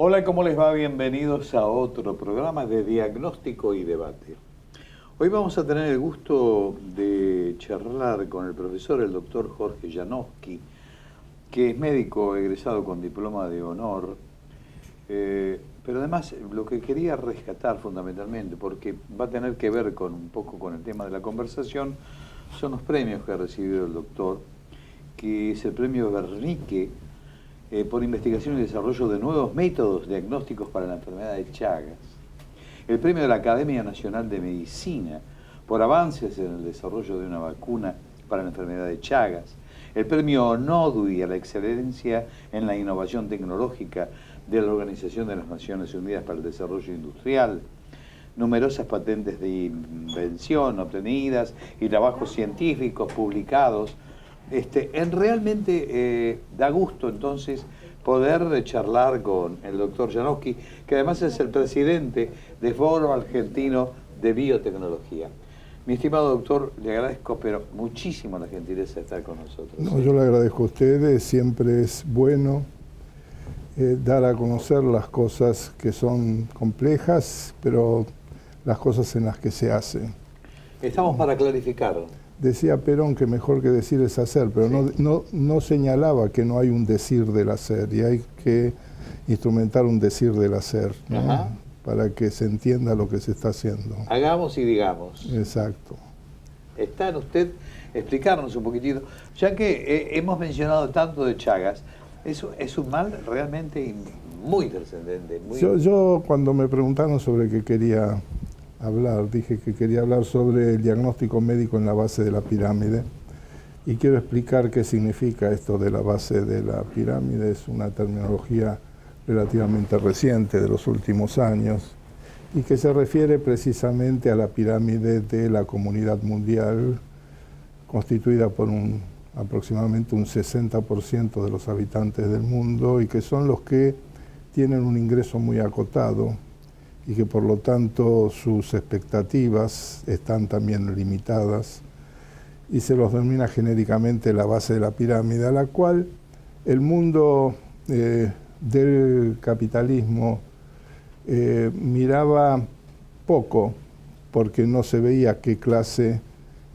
Hola, ¿cómo les va? Bienvenidos a otro programa de diagnóstico y debate. Hoy vamos a tener el gusto de charlar con el profesor, el doctor Jorge Janowski, que es médico egresado con diploma de honor, pero además lo que quería rescatar fundamentalmente, porque va a tener que ver con un poco con el tema de la conversación, son los premios que ha recibido el doctor, que es el premio Wernicke por investigación y desarrollo de nuevos métodos diagnósticos para la enfermedad de Chagas, el premio de la Academia Nacional de Medicina por avances en el desarrollo de una vacuna para la enfermedad de Chagas, el premio Nodui a la excelencia en la innovación tecnológica de la Organización de las Naciones Unidas para el Desarrollo Industrial, numerosas patentes de invención obtenidas y trabajos científicos publicados. Realmente da gusto entonces poder charlar con el doctor Janowski, que además es el presidente del Foro Argentino de Biotecnología. Mi estimado doctor, le agradezco, pero muchísimo la gentileza de estar con nosotros. No, yo le agradezco a ustedes, siempre es bueno dar a conocer las cosas que son complejas, pero las cosas en las que se hacen. Estamos para clarificar. Decía Perón que mejor que decir es hacer, pero sí. no señalaba que no hay un decir del hacer, y hay que instrumentar un decir del hacer, ¿no? Para que se entienda lo que se está haciendo. Hagamos y digamos. Exacto. Está en usted explicarnos un poquitito, ya que hemos mencionado tanto de Chagas, es un mal realmente muy trascendente. Yo cuando me preguntaron sobre qué quería hablar, dije que quería hablar sobre el diagnóstico médico en la base de la pirámide, y quiero explicar qué significa esto de la base de la pirámide. Es una terminología relativamente reciente, de los últimos años, y que se refiere precisamente a la pirámide de la comunidad mundial, constituida por aproximadamente un 60% de los habitantes del mundo, y que son los que tienen un ingreso muy acotado, y que por lo tanto sus expectativas están también limitadas, y se los denomina genéricamente la base de la pirámide, a la cual el mundo del capitalismo miraba poco, porque no se veía qué clase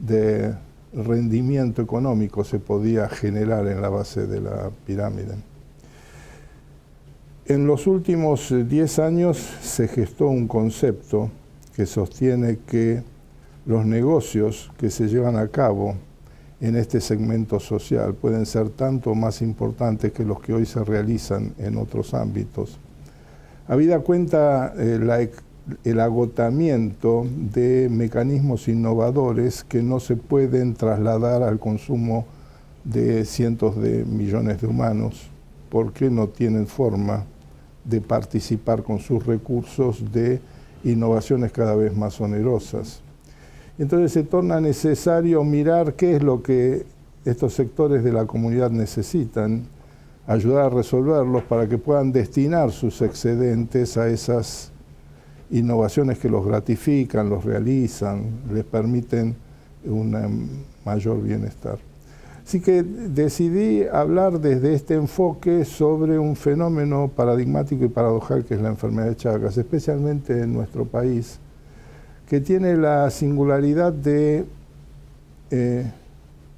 de rendimiento económico se podía generar en la base de la pirámide. En los últimos 10 años se gestó un concepto que sostiene que los negocios que se llevan a cabo en este segmento social pueden ser tanto más importantes que los que hoy se realizan en otros ámbitos. Habida cuenta el agotamiento de mecanismos innovadores que no se pueden trasladar al consumo de cientos de millones de humanos, porque no tienen forma de participar con sus recursos de innovaciones cada vez más onerosas. Entonces se torna necesario mirar qué es lo que estos sectores de la comunidad necesitan, ayudar a resolverlos para que puedan destinar sus excedentes a esas innovaciones que los gratifican, los realizan, les permiten un mayor bienestar. Así que decidí hablar desde este enfoque sobre un fenómeno paradigmático y paradojal que es la enfermedad de Chagas, especialmente en nuestro país, que tiene la singularidad de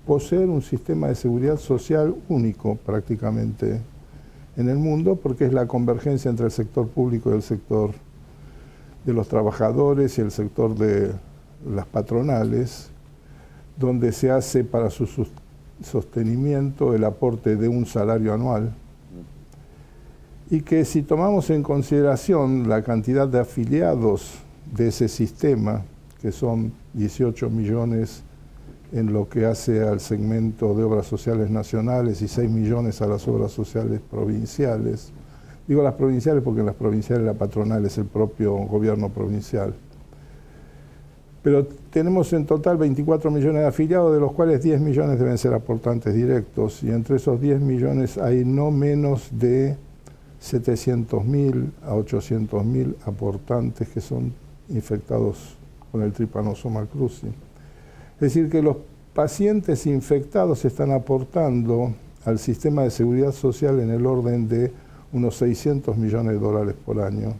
poseer un sistema de seguridad social único prácticamente en el mundo, porque es la convergencia entre el sector público y el sector de los trabajadores y el sector de las patronales, donde se hace para su sostenimiento el aporte de un salario anual, y que si tomamos en consideración la cantidad de afiliados de ese sistema, que son 18 millones en lo que hace al segmento de obras sociales nacionales y 6 millones a las obras sociales provinciales. Digo las provinciales porque en las provinciales la patronal es el propio gobierno provincial. Pero tenemos en total 24 millones de afiliados, de los cuales 10 millones deben ser aportantes directos, y entre esos 10 millones hay no menos de 700.000 a 800.000 aportantes que son infectados con el Trypanosoma cruzi. Es decir, que los pacientes infectados están aportando al sistema de seguridad social en el orden de unos 600 millones de dólares por año.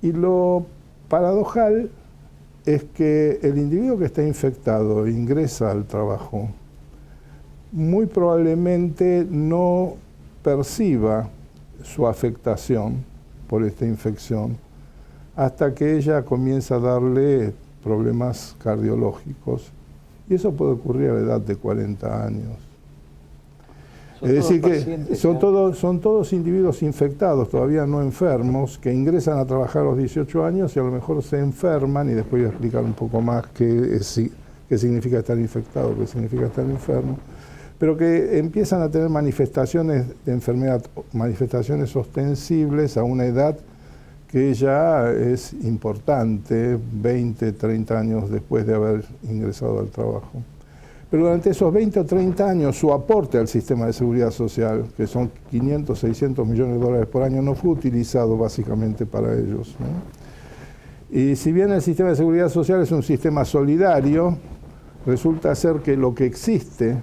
Y lo paradojal es que el individuo que está infectado e ingresa al trabajo, muy probablemente no perciba su afectación por esta infección hasta que ella comienza a darle problemas cardiológicos. Y eso puede ocurrir a la edad de 40 años. Es decir, que son todos individuos infectados, todavía no enfermos, que ingresan a trabajar a los 18 años y a lo mejor se enferman, y después voy a explicar un poco más qué significa estar infectado, qué significa estar enfermo, pero que empiezan a tener manifestaciones de enfermedad, manifestaciones ostensibles a una edad que ya es importante, 20, 30 años después de haber ingresado al trabajo. Pero durante esos 20 o 30 años su aporte al sistema de seguridad social, que son 500, 600 millones de dólares por año, no fue utilizado básicamente para ellos, ¿no? Y si bien el sistema de seguridad social es un sistema solidario, resulta ser que lo que existe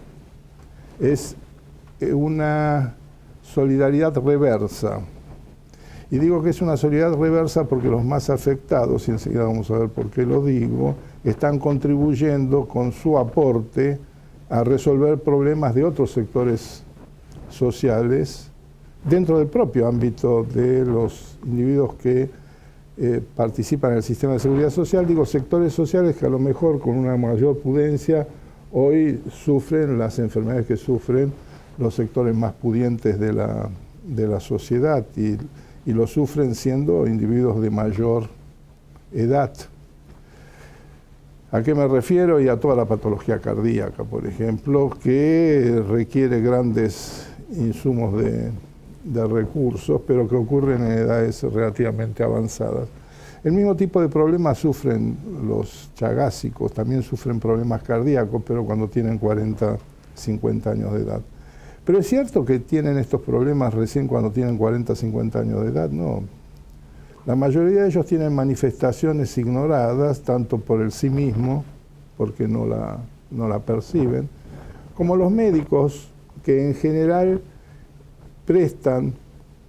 es una solidaridad reversa. Y digo que es una solidaridad reversa porque los más afectados, y enseguida vamos a ver por qué lo digo, están contribuyendo con su aporte a resolver problemas de otros sectores sociales dentro del propio ámbito de los individuos que participan en el sistema de seguridad social. Digo sectores sociales que a lo mejor con una mayor prudencia hoy sufren las enfermedades que sufren los sectores más pudientes de la sociedad, y lo sufren siendo individuos de mayor edad. ¿A qué me refiero? Y a toda la patología cardíaca, por ejemplo, que requiere grandes insumos de recursos, pero que ocurren en edades relativamente avanzadas. El mismo tipo de problemas sufren los chagásicos, también sufren problemas cardíacos, pero cuando tienen 40, 50 años de edad. Pero es cierto que tienen estos problemas recién cuando tienen 40, 50 años de edad, no. La mayoría de ellos tienen manifestaciones ignoradas, tanto por el sí mismo, porque no la perciben, como los médicos, que en general prestan,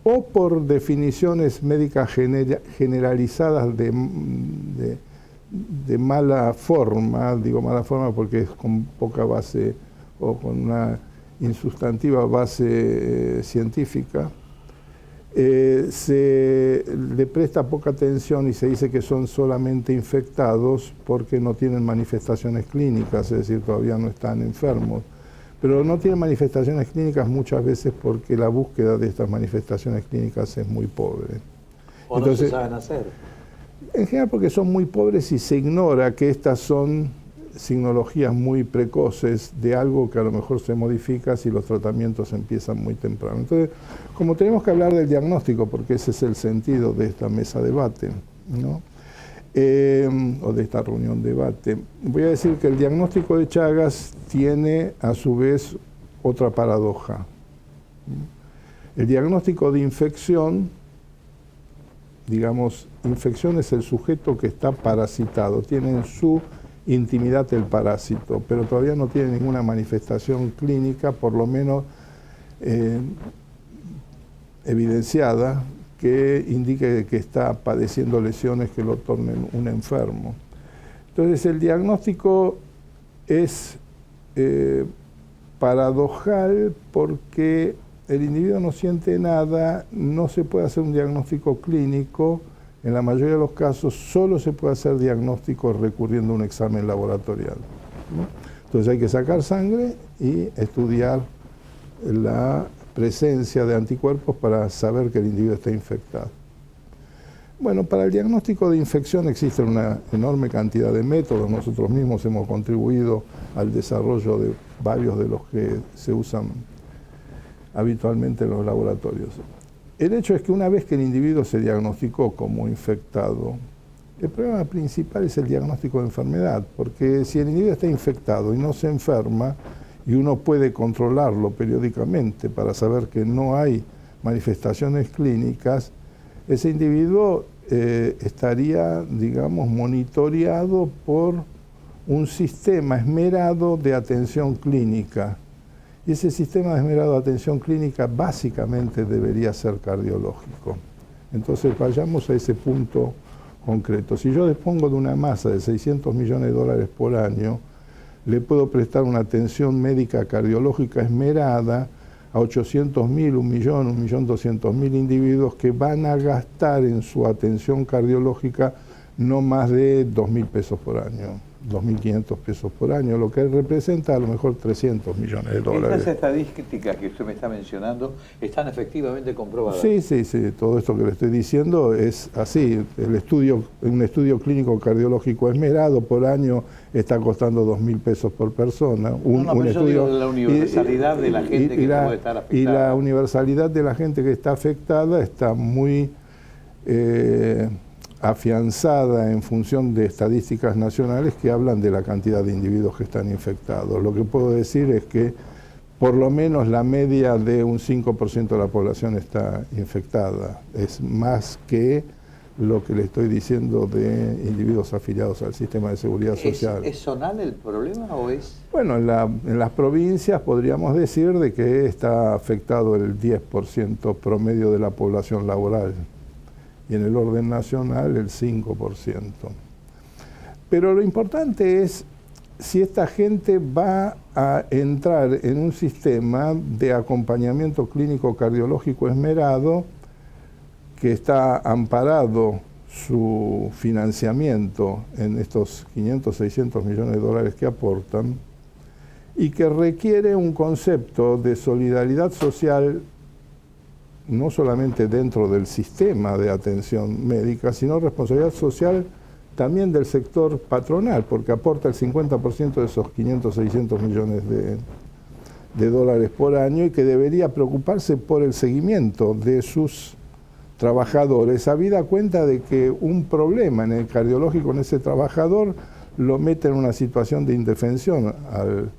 o por definiciones médicas generalizadas de mala forma, digo mala forma porque es con poca base o con una insustantiva base científica, se le presta poca atención y se dice que son solamente infectados porque no tienen manifestaciones clínicas, es decir, todavía no están enfermos. Pero no tienen manifestaciones clínicas muchas veces porque la búsqueda de estas manifestaciones clínicas es muy pobre. ¿O entonces, no se saben hacer? En general porque son muy pobres y se ignora que estas son signologías muy precoces de algo que a lo mejor se modifica si los tratamientos empiezan muy temprano. Entonces, como tenemos que hablar del diagnóstico, porque ese es el sentido de esta mesa debate, ¿no? O de esta reunión debate, voy a decir que el diagnóstico de Chagas tiene a su vez otra paradoja. El diagnóstico de infección, digamos, infección es el sujeto que está parasitado, tiene en su intimidad el parásito, pero todavía no tiene ninguna manifestación clínica, por lo menos evidenciada, que indique que está padeciendo lesiones que lo tornen un enfermo. Entonces el diagnóstico es paradojal porque el individuo no siente nada, no se puede hacer un diagnóstico clínico, en la mayoría de los casos solo se puede hacer diagnóstico recurriendo a un examen laboratorial, ¿no? Entonces hay que sacar sangre y estudiar la presencia de anticuerpos para saber que el individuo está infectado. Bueno, para el diagnóstico de infección existe una enorme cantidad de métodos. Nosotros mismos hemos contribuido al desarrollo de varios de los que se usan habitualmente en los laboratorios. El hecho es que una vez que el individuo se diagnosticó como infectado, el problema principal es el diagnóstico de enfermedad, porque si el individuo está infectado y no se enferma, y uno puede controlarlo periódicamente para saber que no hay manifestaciones clínicas, ese individuo estaría, digamos, monitoreado por un sistema esmerado de atención clínica. Y ese sistema de esmerado de atención clínica básicamente debería ser cardiológico. Entonces vayamos a ese punto concreto. Si yo dispongo de una masa de 600 millones de dólares por año, le puedo prestar una atención médica cardiológica esmerada a 800.000, 1.000.000, 1.200.000 individuos que van a gastar en su atención cardiológica no más de 2.000 pesos por año, 2.500 pesos por año, lo que representa a lo mejor 300 millones de dólares. Estas estadísticas que usted me está mencionando están efectivamente comprobadas. Sí, sí, sí, todo esto que le estoy diciendo es así. Un estudio clínico cardiológico esmerado por año está costando 2.000 pesos por persona. Un estudio de la universalidad de la gente que puede estar afectada. Y la universalidad de la gente que está afectada está muy afianzada en función de estadísticas nacionales que hablan de la cantidad de individuos que están infectados. Lo que puedo decir es que por lo menos la media de un 5% de la población está infectada. Es más que lo que le estoy diciendo de individuos afiliados al sistema de seguridad social. ¿Es zonal el problema o es...? Bueno, en las provincias podríamos decir de que está afectado el 10% promedio de la población laboral y en el orden nacional el 5%. Pero lo importante es si esta gente va a entrar en un sistema de acompañamiento clínico cardiológico esmerado que está amparado su financiamiento en estos 500, 600 millones de dólares que aportan y que requiere un concepto de solidaridad social no solamente dentro del sistema de atención médica, sino responsabilidad social también del sector patronal, porque aporta el 50% de esos 500, 600 millones de dólares por año y que debería preocuparse por el seguimiento de sus trabajadores, habida cuenta de que un problema en el cardiológico en ese trabajador lo mete en una situación de indefensión al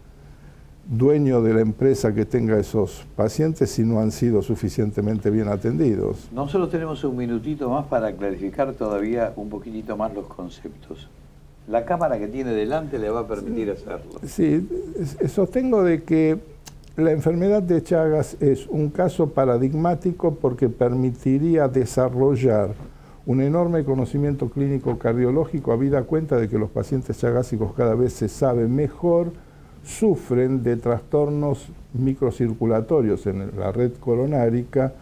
dueño de la empresa que tenga esos pacientes si no han sido suficientemente bien atendidos. Nosotros tenemos un minutito más para clarificar todavía un poquitito más los conceptos. La cámara que tiene delante le va a permitir hacerlo. Sí, sostengo de que la enfermedad de Chagas es un caso paradigmático porque permitiría desarrollar un enorme conocimiento clínico cardiológico habida cuenta de que los pacientes chagásicos cada vez se sabe mejor sufren de trastornos microcirculatorios en la red coronárica,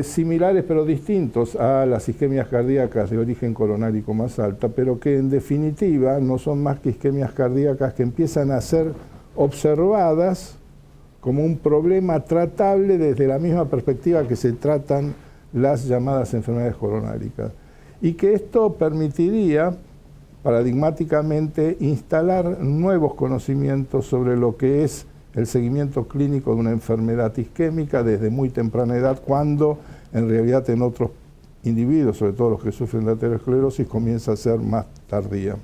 similares pero distintos a las isquemias cardíacas de origen coronárico más alta, pero que en definitiva no son más que isquemias cardíacas que empiezan a ser observadas como un problema tratable desde la misma perspectiva que se tratan las llamadas enfermedades coronáricas. Y que esto permitiría paradigmáticamente instalar nuevos conocimientos sobre lo que es el seguimiento clínico de una enfermedad isquémica desde muy temprana edad, cuando en realidad en otros individuos, sobre todo los que sufren de aterosclerosis, comienza a ser más tardía.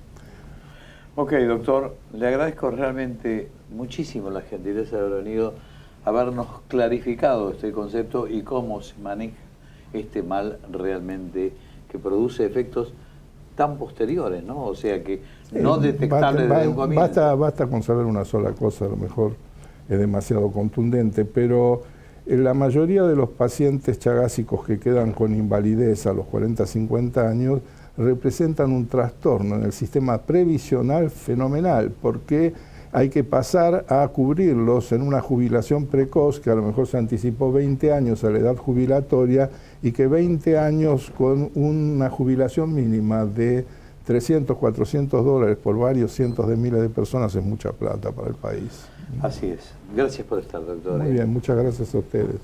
Ok, doctor, le agradezco realmente muchísimo la gentileza de haber venido a habernos clarificado este concepto y cómo se maneja este mal realmente que produce efectos tan posteriores, ¿no? O sea que no detectable desde un comienzo. Basta con saber una sola cosa, a lo mejor es demasiado contundente, pero la mayoría de los pacientes chagásicos que quedan con invalidez a los 40, 50 años representan un trastorno en el sistema previsional fenomenal, porque hay que pasar a cubrirlos en una jubilación precoz que a lo mejor se anticipó 20 años a la edad jubilatoria y que 20 años con una jubilación mínima de 300, 400 dólares por varios cientos de miles de personas es mucha plata para el país. Así es. Gracias por estar, doctor. Muy bien, muchas gracias a ustedes.